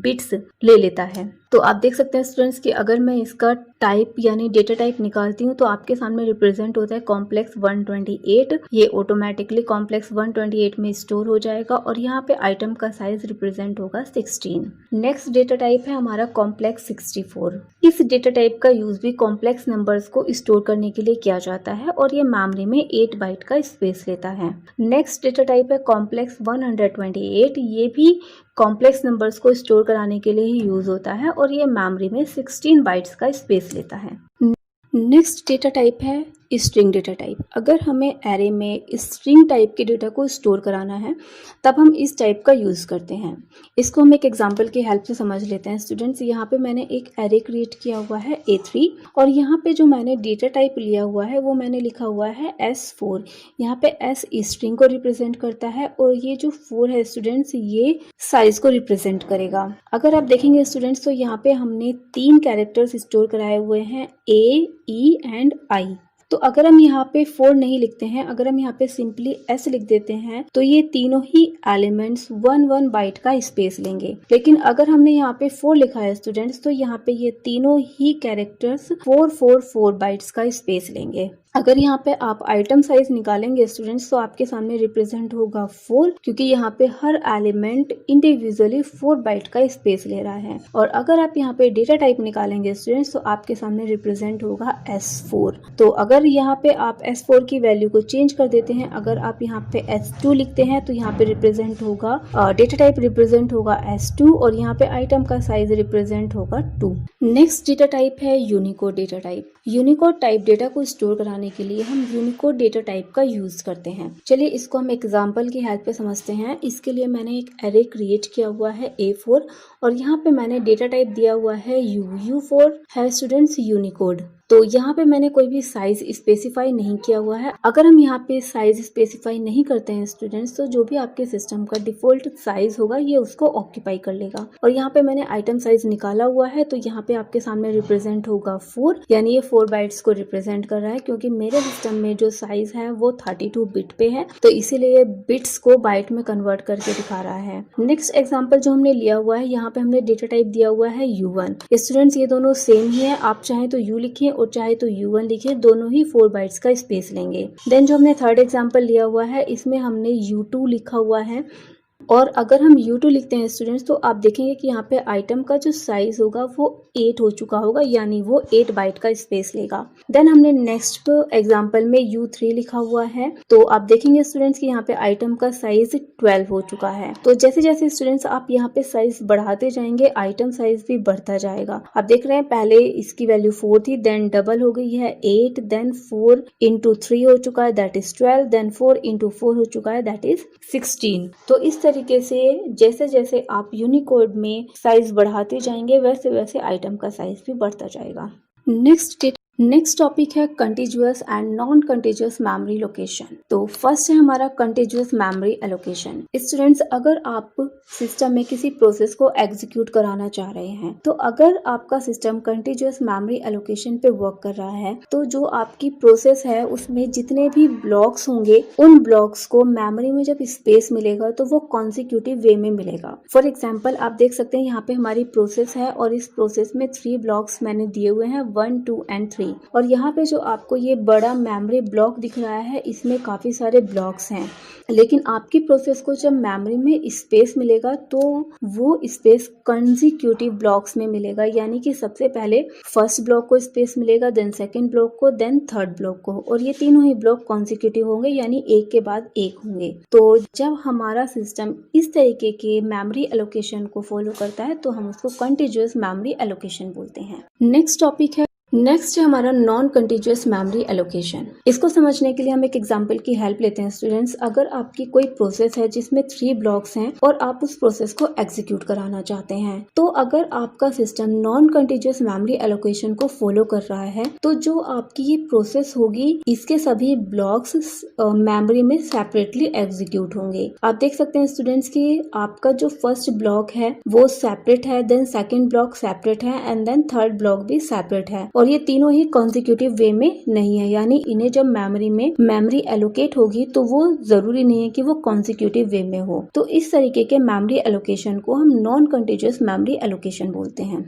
बिट्स ले लेता है। तो आप देख सकते हैं स्टूडेंट्स कि अगर मैं इसका टाइप यानी डेटा टाइप निकालती हूँ तो आपके सामने रिप्रेजेंट होता है कॉम्प्लेक्स 128। ये ऑटोमेटिकली कॉम्प्लेक्स 128 में स्टोर हो जाएगा और यहाँ पे आइटम का साइज रिप्रेजेंट होगा 16। नेक्स्ट डेटा टाइप है हमारा कॉम्प्लेक्स 64। इस डेटा टाइप का यूज भी कॉम्प्लेक्स नंबर्स को स्टोर करने के लिए किया जाता है और ये मेमोरी में 8 बाइट का स्पेस लेता है। नेक्स्ट डेटा टाइप है कॉम्प्लेक्स 128। ये भी कॉम्प्लेक्स नंबर्स को स्टोर कराने के लिए ही यूज होता है और ये मेमोरी में 16 बाइट्स का स्पेस लेता है। नेक्स्ट डेटा टाइप है स्ट्रिंग डेटा टाइप। अगर हमें एरे में स्ट्रिंग टाइप के डेटा को स्टोर कराना है तब हम इस टाइप का यूज़ करते हैं। इसको हम एक एग्जांपल की हेल्प से समझ लेते हैं स्टूडेंट्स। यहाँ पे मैंने एक एरे क्रिएट किया हुआ है A3 और यहाँ पे जो मैंने डेटा टाइप लिया हुआ है वो मैंने लिखा हुआ है S4। यहाँ पे S स्ट्रिंग को रिप्रेजेंट करता है और ये जो 4 है स्टूडेंट्स ये साइज को रिप्रेजेंट करेगा। अगर आप देखेंगे स्टूडेंट्स तो यहाँ पे हमने 3 कैरेक्टर्स स्टोर कराए हुए हैं A, E एंड I। तो अगर हम यहाँ पे 4 नहीं लिखते हैं, अगर हम यहाँ पे सिंपली S लिख देते हैं तो ये तीनों ही एलिमेंट्स 1 बाइट का स्पेस लेंगे। लेकिन अगर हमने यहाँ पे 4 लिखा है स्टूडेंट्स तो यहाँ पे ये तीनों ही कैरेक्टर्स 4 बाइट्स का स्पेस लेंगे। अगर यहाँ पे आप आइटम साइज निकालेंगे स्टूडेंट्स तो आपके सामने रिप्रेजेंट होगा 4, क्योंकि यहाँ पे हर एलिमेंट इंडिविजुअली 4 बाइट का स्पेस ले रहा है। और अगर आप यहाँ पे डेटा टाइप निकालेंगे स्टूडेंट्स तो आपके सामने रिप्रेजेंट होगा S4। तो अगर यहाँ पे आप S4 की वैल्यू को चेंज कर देते हैं, अगर आप यहाँ पे S2 लिखते हैं तो यहाँ पे रिप्रेजेंट होगा डेटा टाइप रिप्रेजेंट होगा S2 और यहाँ पे आइटम का साइज रिप्रेजेंट होगा 2। नेक्स्ट डेटा टाइप है Unicode data type. Unicode type data को स्टोर कराने के लिए हम यूनिकोड डेटा टाइप का यूज करते हैं। चलिए इसको हम एग्जांपल की हेल्प से समझते हैं। इसके लिए मैंने एक एरे क्रिएट किया हुआ है A4 और यहाँ पे मैंने डेटा टाइप दिया हुआ है U4 है स्टूडेंट्स यूनिकोड। तो यहाँ पे मैंने कोई भी साइज स्पेसिफाई नहीं किया हुआ है। अगर हम यहाँ पे साइज स्पेसिफाई नहीं करते हैं स्टूडेंट्स तो जो भी आपके सिस्टम का डिफॉल्ट साइज होगा ये उसको ऑक्यूपाई कर लेगा। और यहाँ पे मैंने आइटम साइज निकाला हुआ है तो यहाँ पे आपके सामने रिप्रेजेंट होगा 4, यानी ये 4 बाइट्स को रिप्रेजेंट कर रहा है, क्योंकि मेरे सिस्टम में जो साइज है वो 32 बिट पे है तो इसीलिए बिट्स को बाइट में कन्वर्ट करके दिखा रहा है। नेक्स्ट एग्जाम्पल जो हमने लिया हुआ है, यहाँ पे हमने डेटा टाइप दिया हुआ है U1। स्टूडेंट्स ये दोनों सेम ही है, आप चाहें तो U लिखिए और चाहे तो U1 लिखिए, दोनों ही 4 बाइट्स का स्पेस लेंगे। देन जो हमने थर्ड एग्जांपल लिया हुआ है इसमें हमने U2 लिखा हुआ है और अगर हम U2 लिखते हैं स्टूडेंट्स तो आप देखेंगे कि यहाँ पे आइटम का जो साइज होगा वो 8 हो चुका होगा, यानी वो 8 बाइट का स्पेस लेगा। देन हमने नेक्स्ट एग्जांपल में U3 लिखा हुआ है तो आप देखेंगे स्टूडेंट्स कि यहाँ पे आइटम का साइज 12 हो चुका है। तो जैसे जैसे स्टूडेंट्स आप यहाँ पे साइज बढ़ाते जाएंगे आइटम साइज भी बढ़ता जाएगा। आप देख रहे हैं पहले इसकी वैल्यू 4 थी, देन डबल हो गई है 8, देन 4 इंटू 3 हो चुका है दैट इज 12, देन 4 इंटू 4 हो चुका है दैट इज 16। तो इस तरीके से जैसे जैसे आप यूनिकोड में साइज बढ़ाते जाएंगे वैसे वैसे आइटम का साइज भी बढ़ता जाएगा। नेक्स्ट टॉपिक है continuous and non continuous memory location. तो फर्स्ट है हमारा कंटीन्यूअस मेमोरी एलोकेशन। स्टूडेंट्स, अगर आप सिस्टम में किसी प्रोसेस को एग्जीक्यूट कराना चाह रहे हैं, तो अगर आपका सिस्टम कंटीन्यूअस मेमोरी एलोकेशन पे वर्क कर रहा है, तो जो आपकी प्रोसेस है उसमें जितने भी ब्लॉक्स होंगे, उन ब्लॉक्स को मेमोरी में जब स्पेस मिलेगा तो वो कॉन्सिक्यूटिव वे में मिलेगा। फॉर एग्जाम्पल आप देख सकते हैं यहाँ पे हमारी प्रोसेस है और इस प्रोसेस में 3 ब्लॉक्स मैंने दिए हुए हैं, 1, 2 एंड 3। और यहाँ पे जो आपको ये बड़ा मेमोरी ब्लॉक दिख रहा है, इसमें काफी सारे ब्लॉक्स हैं, लेकिन आपकी प्रोसेस को जब मेमोरी में स्पेस मिलेगा तो वो स्पेस कंसेक्यूटिव ब्लॉक्स में मिलेगा, यानी कि सबसे पहले फर्स्ट ब्लॉक को स्पेस मिलेगा, देन सेकंड ब्लॉक को, देन थर्ड ब्लॉक को, और ये तीनों ही ब्लॉक कंसेक्यूटिव होंगे, यानी एक के बाद एक होंगे। तो जब हमारा सिस्टम इस तरीके के मेमोरी एलोकेशन को फॉलो करता है तो हम उसको कंटीन्यूअस मेमोरी एलोकेशन बोलते हैं। नेक्स्ट टॉपिक है हमारा नॉन कंटीन्यूअस मेमोरी एलोकेशन। इसको समझने के लिए हम एक एग्जांपल की हेल्प लेते हैं स्टूडेंट्स। अगर आपकी कोई प्रोसेस है जिसमें 3 ब्लॉक्स हैं और आप उस प्रोसेस को एग्जीक्यूट कराना चाहते हैं, तो अगर आपका system non continuous memory allocation को फॉलो कर रहा है, तो जो आपकी ये प्रोसेस होगी, इसके सभी ब्लॉक्स मेमोरी में सेपरेटली एग्जीक्यूट होंगे। आप देख सकते हैं स्टूडेंट्स कि आपका जो फर्स्ट ब्लॉक है वो सेपरेट है, देन सेकेंड ब्लॉक सेपरेट है, एंड देन थर्ड ब्लॉक भी सेपरेट है, और ये तीनों ही कॉन्सिक्यूटिव वे में नहीं है, यानी इन्हें जब मेमोरी में मेमोरी एलोकेट होगी तो वो जरूरी नहीं है कि वो कॉन्सिक्यूटिव वे में हो। तो इस तरीके के मेमोरी एलोकेशन को हम नॉन कंटीन्यूअस मेमोरी एलोकेशन बोलते हैं।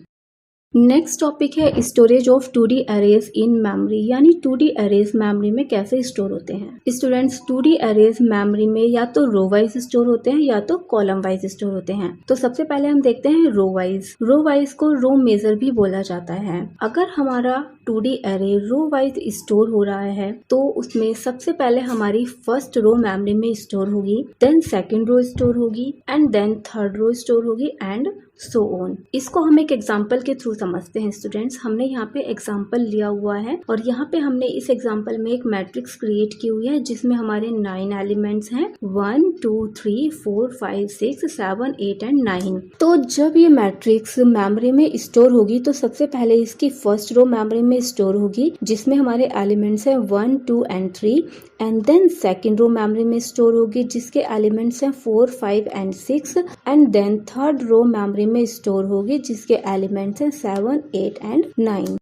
नेक्स्ट टॉपिक है storage of 2D arrays in memory, यानी 2D अरेज मेमोरी में कैसे स्टोर होते हैं। स्टूडेंट्स, 2D अरेज मेमोरी में या तो रो वाइज स्टोर होते हैं या तो कॉलम वाइज स्टोर होते हैं। तो सबसे पहले हम देखते हैं रो वाइज। रो वाइज को रो मेजर भी बोला जाता है। अगर हमारा 2D अरे रो वाइज स्टोर हो रहा है तो उसमें सबसे पहले हमारी फर्स्ट रो मेमोरी में स्टोर होगी, देन सेकंड रो स्टोर होगी, and then third row store होगी, एंड सो ऑन। इसको हम एक एग्जाम्पल के थ्रू समझते हैं स्टूडेंट्स। हमने यहाँ पे एग्जाम्पल लिया हुआ है और यहाँ पे हमने इस एग्जाम्पल में एक मैट्रिक्स क्रिएट की हुई है जिसमें हमारे 9 एलिमेंट्स हैं, 1, 2, 3, 4, 5, 6, 7, 8 एंड 9। तो जब ये मैट्रिक्स मेमोरी में स्टोर होगी तो सबसे पहले इसकी फर्स्ट रो मेमोरी में स्टोर होगी जिसमें हमारे एलिमेंट्स हैं 1, 2 and 3, and then second row memory में स्टोर होगी जिसके एलिमेंट्स हैं 4, 5 and 6, and then third row memory में स्टोर होगी जिसके एलिमेंट्स हैं 7, 8 एंड 9।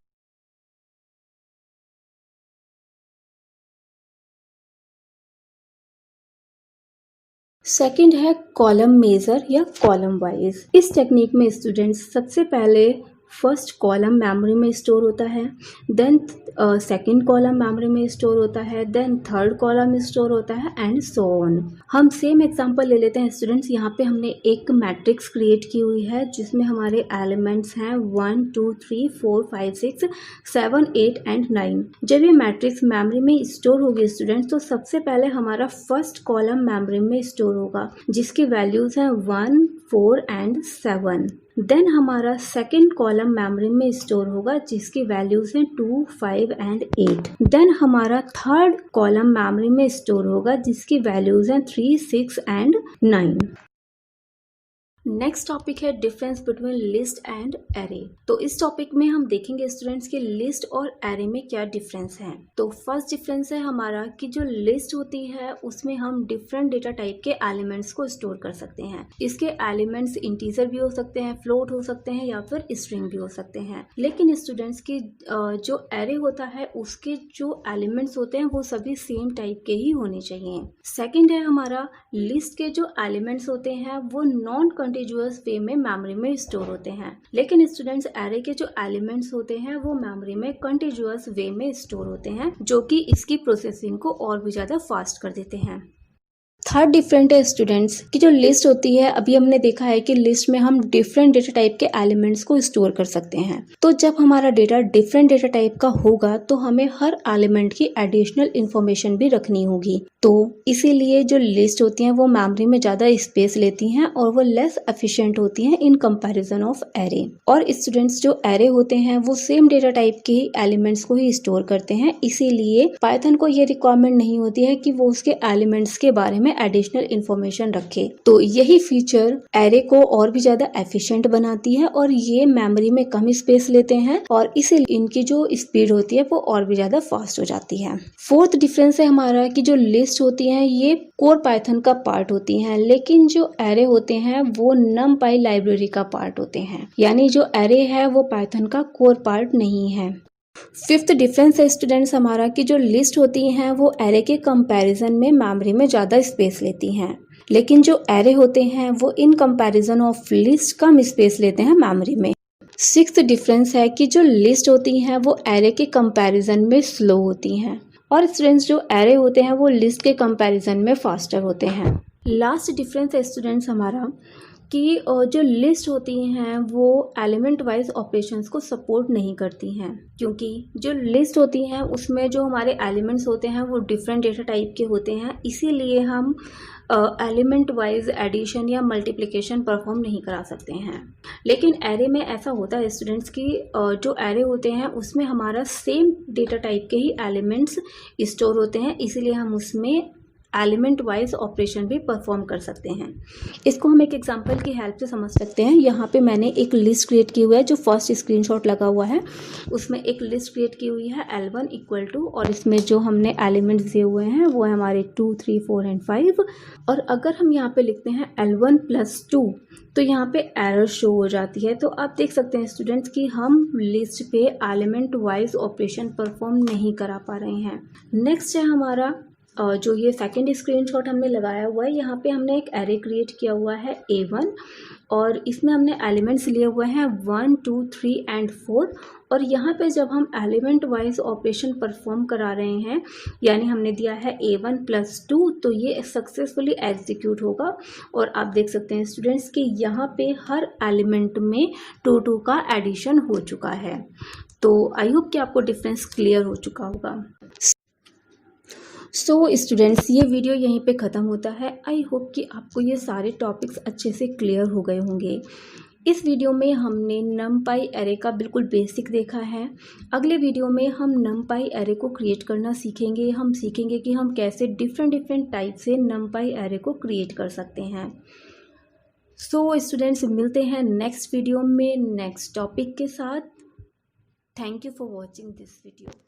सेकंड है कॉलम मेजर या कॉलम वाइज। इस टेक्निक में स्टूडेंट्स सबसे पहले फर्स्ट कॉलम मेमोरी में स्टोर होता है, देन सेकंड कॉलम मेमोरी में स्टोर होता है, देन थर्ड कॉलम स्टोर होता है, एंड सो ऑन। हम सेम एग्जांपल ले लेते हैं स्टूडेंट्स। यहाँ पे हमने एक मैट्रिक्स क्रिएट की हुई है जिसमें हमारे एलिमेंट्स हैं 1, 2, 3, 4, 5, 6, 7, 8 एंड 9। जब ये मैट्रिक्स मेमोरी में स्टोर होगी स्टूडेंट्स तो सबसे पहले हमारा फर्स्ट कॉलम मेमोरी में स्टोर होगा जिसकी वैल्यूज हैं 1, 4 एंड 7। देन हमारा सेकेंड कॉलम मेमोरी में स्टोर होगा जिसकी वैल्यूज हैं 2, 5 एंड 8। देन हमारा थर्ड कॉलम मेमोरी में स्टोर होगा जिसकी वैल्यूज हैं 3, 6 एंड 9। नेक्स्ट टॉपिक है difference between list and array. तो इस टॉपिक में हम देखेंगे स्टूडेंट्स कि लिस्ट और एरे में क्या डिफरेंस है। तो फर्स्ट डिफरेंस है हमारा कि जो लिस्ट होती है उसमें हम डिफरेंट डेटा टाइप के एलिमेंट्स को स्टोर कर सकते हैं। इसके एलिमेंट्स इंटीजर भी हो सकते हैं, फ्लोट हो सकते हैं या फिर स्ट्रिंग भी हो सकते हैं। लेकिन स्टूडेंट्स की जो एरे होता है उसके जो एलिमेंट्स होते हैं वो सभी सेम टाइप के ही होने चाहिए। सेकेंड है हमारा लिस्ट के जो एलिमेंट्स होते हैं वो नॉन कंटीन्यूअस वे में मेमोरी में स्टोर होते हैं, लेकिन स्टूडेंट्स एरे के जो एलिमेंट्स होते हैं वो मेमोरी में कंटीन्यूअस वे में स्टोर होते हैं, जो कि इसकी प्रोसेसिंग को और भी ज्यादा फास्ट कर देते हैं। थर्ड डिफरेंट है स्टूडेंट्स की जो लिस्ट होती है, अभी हमने देखा है कि लिस्ट में हम डिफरेंट डेटा टाइप के एलिमेंट्स को स्टोर कर सकते हैं। तो जब हमारा डेटा डिफरेंट डेटा टाइप का होगा तो हमें हर एलिमेंट की एडिशनल इंफॉर्मेशन भी रखनी होगी। तो इसीलिए जो लिस्ट होती हैं वो मेमोरी में ज्यादा स्पेस लेती हैं और वो लेस एफिशिएंट होती हैं इन कंपैरिजन ऑफ एरे। और स्टूडेंट्स जो एरे होते हैं वो सेम डेटा टाइप के एलिमेंट्स को ही स्टोर करते हैं, इसीलिए पाइथन को ये रिक्वायरमेंट नहीं होती है कि वो उसके एलिमेंट्स के बारे में एडिशनल इंफॉर्मेशन रखे। तो यही फीचर एरे को और भी ज्यादा एफिशिएंट बनाती है और ये मेमोरी में कम स्पेस लेते हैं और इसीलिए इनकी जो स्पीड होती है वो और भी ज्यादा फास्ट हो जाती है। फोर्थ डिफरेंस है हमारा कि जो लिस्ट होती है ये कोर पाइथन का पार्ट होती हैं, लेकिन जो एरे होते हैं वो numpy लाइब्रेरी का पार्ट होते हैं, यानी जो एरे है वो पाइथन का कोर पार्ट नहीं है। फिफ्थ डिफरेंस है स्टूडेंट्स हमारा कि जो लिस्ट होती हैं वो एरे के कंपैरिजन में मेमोरी में ज़्यादा स्पेस लेती हैं, लेकिन जो एरे होते हैं वो in comparison of list come space लेते हैं मेमोरी में। सिक्स्थ डिफरेंस है कि जो लिस्ट होती हैं वो एरे के कंपैरिजन में स्लो होती हैं और स्टूडेंट्स जो एरे होते हैं वो लिस्ट के कंपैरिजन में फास्टर होते हैं। लास्ट डिफरेंस है स्टूडेंट्स हमारा कि जो लिस्ट होती हैं वो एलिमेंट वाइज ऑपरेशंस को सपोर्ट नहीं करती हैं, क्योंकि जो लिस्ट होती हैं उसमें जो हमारे एलिमेंट्स होते हैं वो डिफरेंट डेटा टाइप के होते हैं, इसीलिए हम एलिमेंट वाइज एडिशन या मल्टीप्लिकेशन परफॉर्म नहीं करा सकते हैं। लेकिन एरे में ऐसा होता है स्टूडेंट्स की जो एरे होते हैं उसमें हमारा सेम डेटा टाइप के ही एलिमेंट्स स्टोर होते हैं, इसीलिए हम उसमें एलिमेंट वाइज ऑपरेशन भी परफॉर्म कर सकते हैं। इसको हम एक एग्जांपल की हेल्प से समझ सकते हैं। यहाँ पे मैंने एक लिस्ट क्रिएट की हुई है, जो फर्स्ट स्क्रीनशॉट लगा हुआ है उसमें एक लिस्ट क्रिएट की हुई है L1 इक्वल टू, और इसमें जो हमने एलिमेंट्स दिए हुए हैं वो है हमारे 2, 3, 4 एंड 5। और अगर हम यहाँ पे लिखते हैं L1 + 2 तो यहाँ पे एरर शो हो जाती है। तो आप देख सकते हैं स्टूडेंट्स कि हम लिस्ट पे एलिमेंट वाइज ऑपरेशन परफॉर्म नहीं करा पा रहे हैं। नेक्स्ट है हमारा जो ये सेकंड स्क्रीनशॉट हमने लगाया हुआ है, यहाँ पे हमने एक एरे क्रिएट किया हुआ है A1 और इसमें हमने एलिमेंट्स लिए हुए हैं 1, 2, 3 एंड 4। और यहाँ पे जब हम एलिमेंट वाइज ऑपरेशन परफॉर्म करा रहे हैं, यानी हमने दिया है A1 + 2, तो ये सक्सेसफुली एग्जीक्यूट होगा। और आप देख सकते हैं स्टूडेंट्स कि यहाँ पे हर एलिमेंट में 2 का एडिशन हो चुका है। तो आई होप कि आपको डिफरेंस क्लियर हो चुका होगा। सो स्टूडेंट्स ये वीडियो यहीं पे ख़त्म होता है। आई होप कि आपको ये सारे टॉपिक्स अच्छे से क्लियर हो गए होंगे। इस वीडियो में हमने numpy एरे का बिल्कुल बेसिक देखा है। अगले वीडियो में हम numpy एरे को क्रिएट करना सीखेंगे। हम सीखेंगे कि हम कैसे डिफरेंट टाइप से numpy एरे को क्रिएट कर सकते हैं। सो स्टूडेंट्स मिलते हैं नेक्स्ट वीडियो में नेक्स्ट टॉपिक के साथ। Thank you for watching this video.